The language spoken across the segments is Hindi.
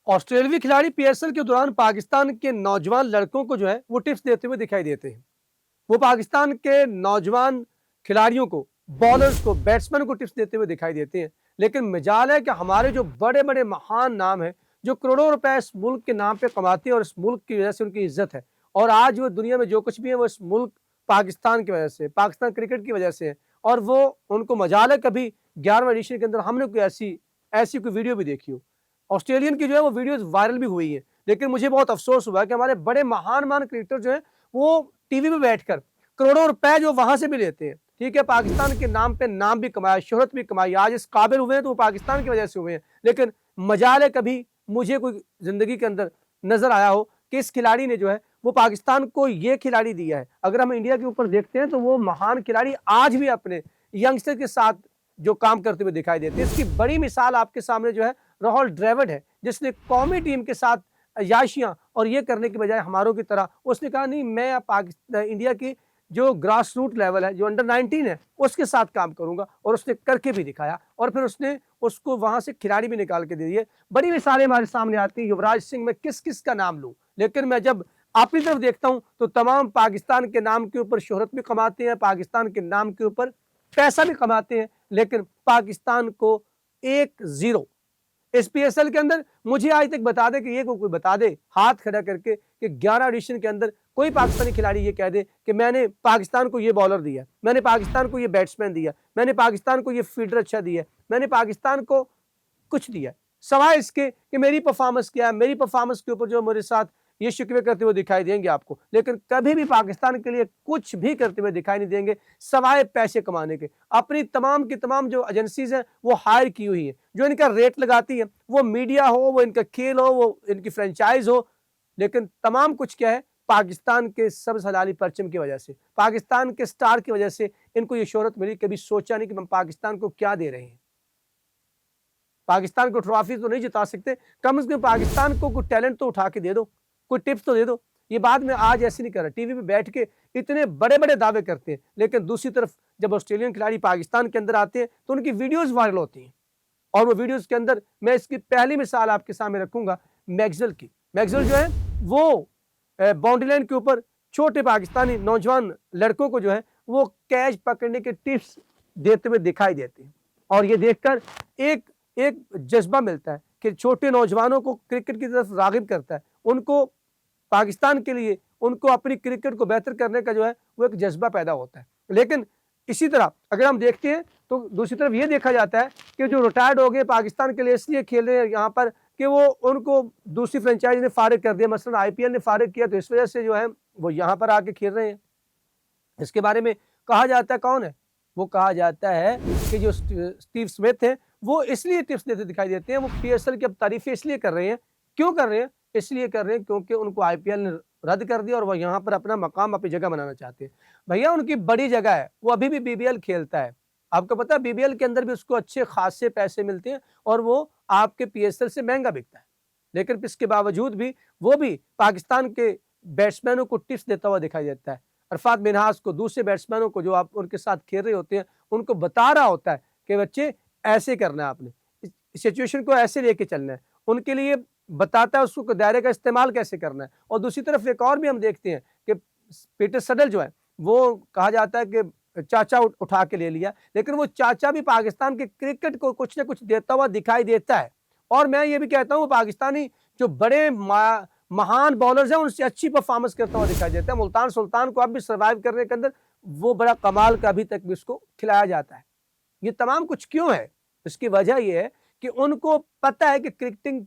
ऑस्ट्रेलियावी खिलाड़ी पीएसएल के दौरान पाकिस्तान के नौजवान लड़कों को जो है वो टिप्स देते हुए दिखाई देते हैं। वो पाकिस्तान के नौजवान खिलाड़ियों को, बॉलर्स को, बैट्समैन को टिप्स देते हुए दिखाई देते हैं। लेकिन मजाल है कि हमारे जो बड़े-बड़े महान नाम हैं, जो करोड़ों रुपए इस मुल्क के नाम पे कमाते हैं और इस मुल्क की वजह से उनकी इज्जत है। और आज वो दुनिया में जो कुछ भी है वो इस मुल्क पाकिस्तान की वजह से, पाकिस्तान क्रिकेट की वजह से है। और वो उनको मजाल है कभी 11वें एडिशन के अंदर हमने कोई ऐसी ऐसी कोई वीडियो भी देखी हो। ऑस्ट्रेलियन की जो है वो वीडियोस वायरल भी हुई है। लेकिन मुझे बहुत अफसोस हुआ कि हमारे बड़े महान क्रिकेटर जो हैं वो टीवी पे बैठकर करोड़ों रुपए जो वहां से भी लेते हैं। ठीक है, पाकिस्तान के नाम पे नाम भी कमाया, शोहरत भी कमाई, आज इस काबिल हुए हैं तो वो पाकिस्तान की वजह से हुए हैं। लेकिन मजाल है कभी मुझे कोई जिंदगी के अंदर नजर आया हो कि इस खिलाड़ी ने जो है वो पाकिस्तान को ये खिलाड़ी दिया है। अगर हम इंडिया के ऊपर देखते हैं तो वो महान खिलाड़ी आज भी अपने यंगस्टर के साथ जो काम करते हुए दिखाई देते हैं। इसकी बड़ी मिसाल आपके सामने जो है राहुल द्रविड़ है, जिसने कौमी टीम के साथ याशियां और ये करने की बजाय हमारों की तरह उसने कहा नहीं, मैं पाकिस्तान इंडिया की जो ग्रास रूट लेवल है, जो अंडर 19 है, उसके साथ काम करूंगा। और उसने करके भी दिखाया और फिर उसने उसको वहां से खिलाड़ी भी निकाल के दे दिए। बड़ी मिसालें हमारे सामने आती हैं। युवराज सिंह, में किस किस का नाम लूं, लेकिन मैं जब अपनी तरफ देखता हूं तो तमाम पाकिस्तान के नाम के ऊपर शोहरत भी कमाते हैं, पाकिस्तान के नाम के ऊपर पैसा भी कमाते हैं। लेकिन पाकिस्तान को 1-0 इस पीएसएल के अंदर मुझे आज तक बता दे कि ये कोई बता दे हाथ खड़ा करके कि 11 एडिशन के अंदर कोई पाकिस्तानी खिलाड़ी ये कह दे कि मैंने पाकिस्तान को ये बॉलर दिया, मैंने पाकिस्तान को ये बैट्समैन दिया, मैंने पाकिस्तान को ये फील्डर अच्छा दिया, मैंने पाकिस्तान को कुछ दिया। सवाल इसके कि मेरी परफॉर्मेंस क्या है, मेरी परफॉर्मेंस के ऊपर जो मेरे साथ ये शिकवे करते हुए दिखाई देंगे आपको, लेकिन कभी भी पाकिस्तान के लिए कुछ भी करते हुए दिखाई नहीं देंगे सवाए पैसे कमाने के। अपनी तमाम की तमाम जो एजेंसीज हैं वो हायर की हुई है, जो इनका रेट लगाती है, वो मीडिया हो, वो इनका खेल हो, वो इनकी फ्रेंचाइज हो। लेकिन तमाम कुछ क्या है, पाकिस्तान के सब्ज हलाली परचम की वजह से, पाकिस्तान के स्टार की वजह से इनको ये शोहरत मिली। कभी सोचा नहीं कि हम पाकिस्तान को क्या दे रहे हैं। पाकिस्तान को ट्रॉफी तो नहीं जिता सकते, कम से कम पाकिस्तान को कोई टैलेंट तो उठा के दे दो, कोई टिप्स तो दे दो। ये बात मैं आज ऐसे नहीं कर रहा। टीवी पे बैठ के इतने बड़े बड़े दावे करते हैं, लेकिन दूसरी तरफ जब ऑस्ट्रेलियन खिलाड़ी पाकिस्तान के अंदर आते हैं तो उनकी वीडियोस वायरल होती हैं। और वो वीडियोस के अंदर मैं इसकी पहली मिसाल आपके सामने रखूंगा मैक्सवेल की। मैक्सवेल जो है वो बाउंड्री लाइन के ऊपर छोटे पाकिस्तानी नौजवान लड़कों को जो है वो कैच पकड़ने के टिप्स देते हुए दिखाई देते हैं। और ये देखकर एक एक जज्बा मिलता है कि छोटे नौजवानों को क्रिकेट की तरफ रागिब करता है, उनको पाकिस्तान के लिए, उनको अपनी क्रिकेट को बेहतर करने का जो है वो एक जज्बा पैदा होता है। लेकिन इसी तरह अगर हम देखते हैं तो दूसरी तरफ ये देखा जाता है कि जो रिटायर्ड हो गए पाकिस्तान के लिए इसलिए खेल रहे हैं यहाँ पर कि वो उनको दूसरी फ्रेंचाइज ने फारिग कर दिया, मसलन आईपीएल ने फारिग किया, तो इस वजह से जो है वो यहाँ पर आके खेल रहे हैं। इसके बारे में कहा जाता है, कौन है वो, कहा जाता है कि जो स्टीव स्मिथ है वो इसलिए टिप्स देते दिखाई देते हैं। वो पीएसएल की अब तारीफें इसलिए कर रहे हैं, क्यों कर रहे हैं, इसलिए कर रहे हैं क्योंकि उनको आईपीएल ने रद्द कर दिया और वो यहाँ पर अपना मकाम, अपनी जगह बनाना चाहते हैं। भैया उनकी बड़ी जगह है, वो अभी भी बीबीएल खेलता है। आपको पता है बीबीएल के अंदर भी उसको अच्छे खासे पैसे मिलते हैं और वो आपके पीएसएल से महंगा बिकता है। लेकिन इसके बावजूद भी वो भी पाकिस्तान के बैट्समैनों को टिप्स देता हुआ दिखाई देता है। अरफात मिनहास को, दूसरे बैट्समैनों को जो आप उनके साथ खेल रहे होते हैं, उनको बता रहा होता है कि बच्चे ऐसे करना है, आपने इस सिचुएशन को ऐसे लेके चलना है, उनके लिए बताता है उसको दायरे का इस्तेमाल कैसे करना है। और दूसरी तरफ एक और भी हम देखते हैं कि पीटर सडल जो है वो कहा जाता है कि चाचा उठा के ले लिया, लेकिन वो चाचा भी पाकिस्तान के क्रिकेट को कुछ ना कुछ देता हुआ दिखाई देता है। और मैं ये भी कहता हूँ पाकिस्तानी जो बड़े महान बॉलर्स हैं उनसे अच्छी परफॉर्मेंस करता हुआ दिखाई देता है। मुल्तान सुल्तान को अब भी सर्वाइव करने के अंदर वो बड़ा कमाल का अभी तक भी उसको खिलाया जाता है। ये तमाम कुछ क्यों है? इसकी वजह यह है कि उनको पता है कि क्रिकेटिंग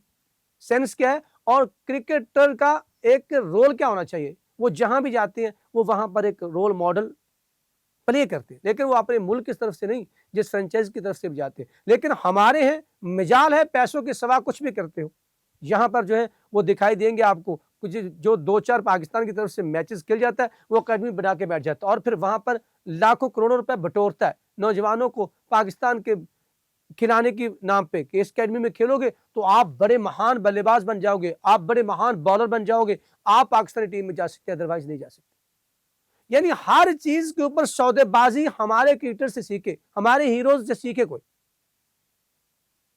सेंस क्या है और क्रिकेटर का एक रोल क्या होना चाहिए। वो जहां भी जाते हैं वो वहां पर एक रोल मॉडल प्ले करते हैं, लेकिन वो अपने मुल्क की तरफ से नहीं, जिस फ्रेंचाइज की तरफ से भी जाते हैं। लेकिन हमारे हैं मिजाल है पैसों के सिवा कुछ भी करते हो। यहाँ पर जो है वो दिखाई देंगे आपको कुछ जो 2-4 पाकिस्तान की तरफ से मैचेस खेल जाता है, वो अकेडमी बना के बैठ जाता है और फिर वहां पर लाखों करोड़ों रुपए बटोरता है नौजवानों को पाकिस्तान के खिलाने की नाम पे कि इस अकेडमी में खेलोगे तो आप बड़े महान बल्लेबाज बन जाओगे, आप बड़े महान बॉलर बन जाओगे, आप पाकिस्तानी टीम में जा सकते हैं, अदरवाइज नहीं जा सकते। यानी हर चीज के ऊपर सौदेबाजी हमारे क्रिकेटर से सीखे, हमारे हीरोज से सीखे कोई।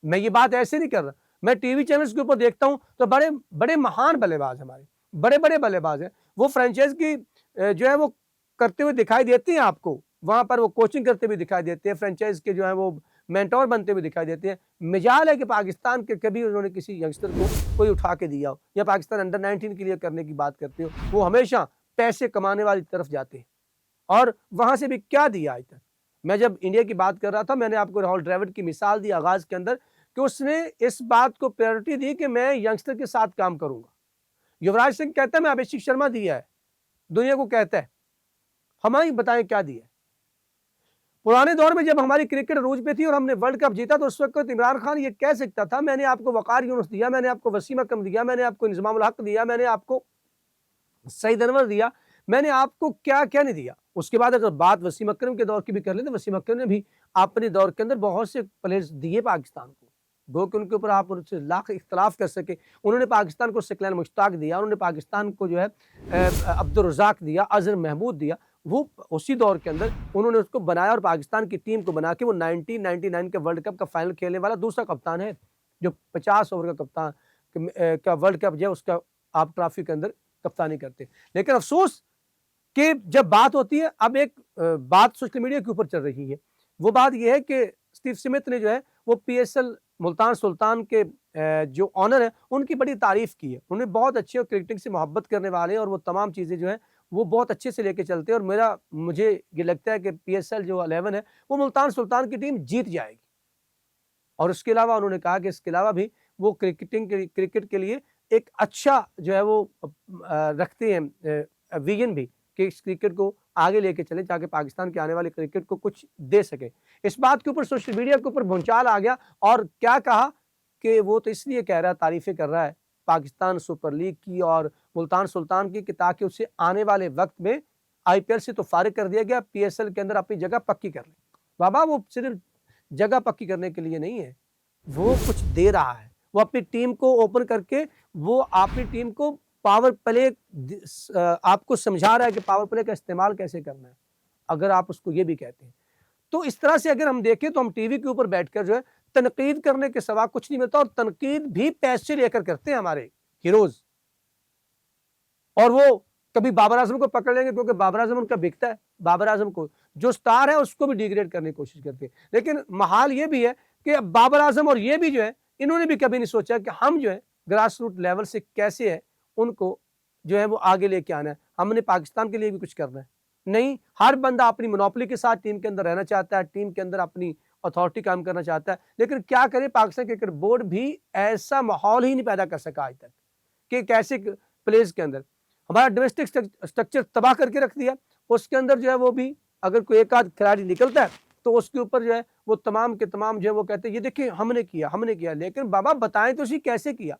मैं ये बात ऐसे नहीं कर रहा, मैं टीवी चैनल्स के ऊपर देखता हूं तो बड़े बड़े महान बल्लेबाज हमारे, बड़े बड़े बल्लेबाज हैं, वो फ्रेंचाइज की जो है वो करते हुए दिखाई देते हैं आपको, वहां पर वो कोचिंग करते हुए दिखाई देते हैं, फ्रेंचाइज के जो है वो मेंटोर बनते हुए दिखाई देते हैं। मिजाल है कि पाकिस्तान के कभी उन्होंने किसी यंगस्टर को कोई उठा के दिया हो, या पाकिस्तान अंडर 19 के लिए करने की बात करते हो, वो हमेशा पैसे कमाने वाली तरफ जाते हैं। और वहां से भी क्या दिया आज तक? मैं जब इंडिया की बात कर रहा था, मैंने आपको राहुल द्रविड़ की मिसाल दी आगाज के अंदर कि उसने इस बात को प्रायोरिटी दी कि मैं यंगस्टर के साथ काम करूंगा। युवराज सिंह कहता है मैं अभिषेक शर्मा दिया है, दुनिया को कहता है, हमारी बताएं क्या दिया है। पुराने दौर में जब हमारी क्रिकेट अरूज पे थी और हमने वर्ल्ड कप जीता तो उस वक्त इमरान खान ये कह सकता था मैंने आपको वकार यूनुस दिया, मैंने आपको वसीम अकरम दिया, मैंने आपको इंजमामुल हक दिया, मैंने आपको सईद अनवर दिया, मैंने आपको क्या क्या नहीं दिया। उसके बाद अगर बात वसीम अकरम के दौर की भी कर ले तो वसीम अकरम ने भी अपने दौर के अंदर बहुत से प्लेयर्स दिए पाकिस्तान को, गो कि उनके ऊपर आप उनसे लाख इख्तलाफ कर सके। उन्होंने पाकिस्तान को सिकलैन मुश्ताक दिया, उन्होंने पाकिस्तान को जो है अब्दुल रज़ाक दिया, अजहर महमूद दिया। वो उसी दौर के अंदर उन्होंने उसको बनाया और पाकिस्तान की टीम को बना के वो 1999 के वर्ल्ड कप का फाइनल खेलने वाला दूसरा कप्तान है, जो 50 ओवर का कप्तान का वर्ल्ड कप जो है उसका आप ट्रॉफी के अंदर कप्तानी करते। लेकिन अफसोस कि जब बात होती है, अब एक बात सोशल मीडिया के ऊपर चल रही है, वो बात यह है कि स्टीव स्मिथ ने जो है वो पीएसएल मुल्तान सुल्तान के जो ऑनर है उनकी बड़ी तारीफ की है। उन्हें बहुत अच्छे और क्रिकेटिंग से मोहब्बत करने वाले हैं और वो तमाम चीज़ें जो है वो बहुत अच्छे से लेके चलते हैं। और मुझे ये लगता है कि पीएसएल जो 11 है वो मुल्तान सुल्तान की टीम जीत जाएगी। और उसके अलावा उन्होंने कहा कि इसके अलावा भी वो क्रिकेट के लिए एक अच्छा जो है वो रखते हैं विजन भी कि इस क्रिकेट को आगे लेके चले ताकि पाकिस्तान के आने वाले क्रिकेट को कुछ दे सके। इस बात के ऊपर सोशल मीडिया के ऊपर भूचाल आ गया और क्या कहा कि वो तो इसलिए कह रहा है, तारीफें कर रहा है पाकिस्तान सुपर लीग की और मुल्तान सुल्तान की कि ताकि उसे आने वाले वक्त में आईपीएल से तो फारिग कर दिया गया, पीएसएल के अंदर अपनी जगह पक्की कर ले। बाबा वो सिर्फ जगह पक्की करने के लिए नहीं है, वो कुछ दे रहा है, वो अपनी टीम को ओपन करके वो अपनी टीम को पावर प्ले आपको समझा रहा है कि पावर प्ले का इस्तेमाल कैसे करना है, अगर आप उसको ये भी कहते हैं। तो इस तरह से अगर हम देखें तो हम टीवी के ऊपर बैठकर जो है तनकीद करने के सिवा कुछ नहीं मिलता, और तनकीद भी पैसे लेकर करते हैं हमारे हीरोज। और वो कभी बाबर आजम को पकड़ लेंगे क्योंकि बाबर आजम उनका बिकता है, बाबर आजम को जो स्टार है उसको भी डिग्रेड करने की कोशिश करते हैं। लेकिन महाल ये भी है कि बाबर आजम और ये भी जो है इन्होंने भी कभी नहीं सोचा कि हम जो है ग्रास रूट लेवल से कैसे है उनको जो है वो आगे लेके आना है, हमने पाकिस्तान के लिए भी कुछ करना है। नहीं, हर बंदा अपनी मोनोपोली के साथ टीम के अंदर रहना चाहता है, टीम के अंदर अपनी अथॉरिटी काम करना चाहता है। लेकिन क्या करे, पाकिस्तान क्रिकेट बोर्ड भी ऐसा माहौल ही नहीं पैदा कर सका आज तक कि कैसे प्लेयर्स के अंदर हमारा डोमेस्टिक स्ट्रक्चर तबाह करके रख दिया। उसके अंदर जो है वो भी अगर कोई एक आध खिलाड़ी निकलता है तो उसके ऊपर जो है वो तमाम के तमाम जो है वो कहते हैं ये देखिए हमने किया। लेकिन बाबा बताएं तो उसी कैसे किया,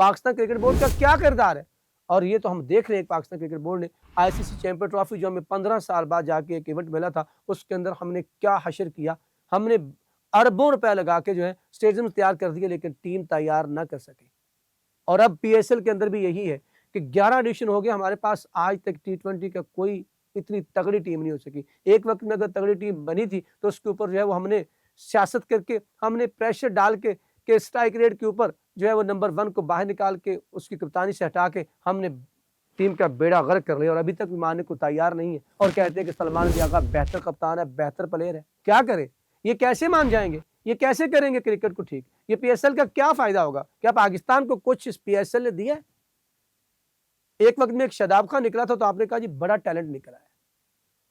पाकिस्तान क्रिकेट बोर्ड का क्या किरदार है। और ये तो हम देख रहे हैं पाकिस्तान क्रिकेट बोर्ड ने आईसीसी चैंपियन ट्रॉफी जो हमें 15 साल बाद जाके एक इवेंट मिला था, उसके अंदर हमने क्या हशर किया, हमने अरबों रुपए लगा के जो है स्टेडियम तैयार कर दिए लेकिन टीम तैयार ना कर सके। और अब पीएसएल के अंदर भी यही है कि 11 एडिशन हो गया, हमारे पास आज तक T20 का कोई इतनी तगड़ी टीम नहीं हो सकी। एक वक्त में अगर तगड़ी टीम बनी थी तो उसके ऊपर जो है वो हमने सियासत करके, हमने प्रेशर डाल के स्ट्राइक रेट के ऊपर जो है वो नंबर 1 को बाहर निकाल के उसकी कप्तानी से हटा के हमने टीम का बेड़ा गर्क कर लिया। और अभी तक भी मानने को तैयार नहीं है और कहते हैं कि सलमान लियाका बेहतर कप्तान है, बेहतर प्लेयर है। क्या करे, ये कैसे मान जाएंगे, ये कैसे करेंगे क्रिकेट को ठीक? ये पीएसएल का क्या फायदा होगा? क्या पाकिस्तान को कुछ इस पीएसएल ने दिया है? एक वक्त में एक शादाब खान निकला था तो आपने कहा जी बड़ा टैलेंट निकला है।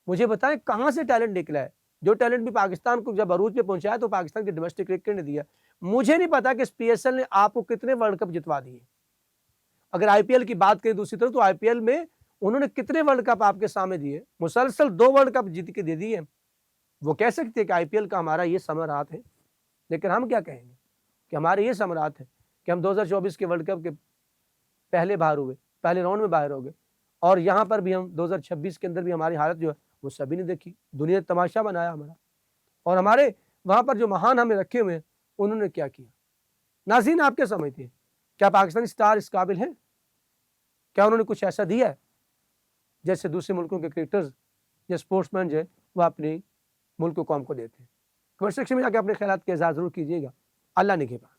मुझे बताएं कहां से टैलेंट निकला है? जो टैलेंट भी पाकिस्तान को जब अरूज पे पहुंचाया तो पाकिस्तान के डोमेस्टिक क्रिकेट ने दिया। मुझे नहीं पता कि इस पीएसएल ने आपको कितने वर्ल्ड कप जितवा दिए। अगर आईपीएल की बात करें दूसरी तरफ तो आईपीएल में उन्होंने कितने वर्ल्ड कप आपके सामने दिए, मुसलसल 2 वर्ल्ड कप जीत के दे दिए। वो कह सकते हैं कि आईपीएल का हमारा ये समरात है, लेकिन हम क्या कहेंगे कि हमारे ये समरात है कि हम 2024 के वर्ल्ड कप के पहले बाहर हुए, पहले राउंड में बाहर हो गए। और यहाँ पर भी हम 2026 के अंदर भी हमारी हालत जो है वो सभी ने देखी, दुनिया ने तमाशा बनाया हमारा। और हमारे वहाँ पर जो महान हमें रखे हुए हैं उन्होंने क्या किया? नाज़रीन, आप क्या समझते हैं, क्या पाकिस्तानी स्टार इस काबिल हैं? क्या उन्होंने कुछ ऐसा दिया है जैसे दूसरे मुल्कों के क्रिकेटर्स या स्पोर्ट्समैन जो है वह अपने मुल्क को कौम को देते हैं? कमेंट सेक्शन में जाकर अपने ख्यालात के इज़हार ज़रूर कीजिएगा। अल्लाह निगहबान।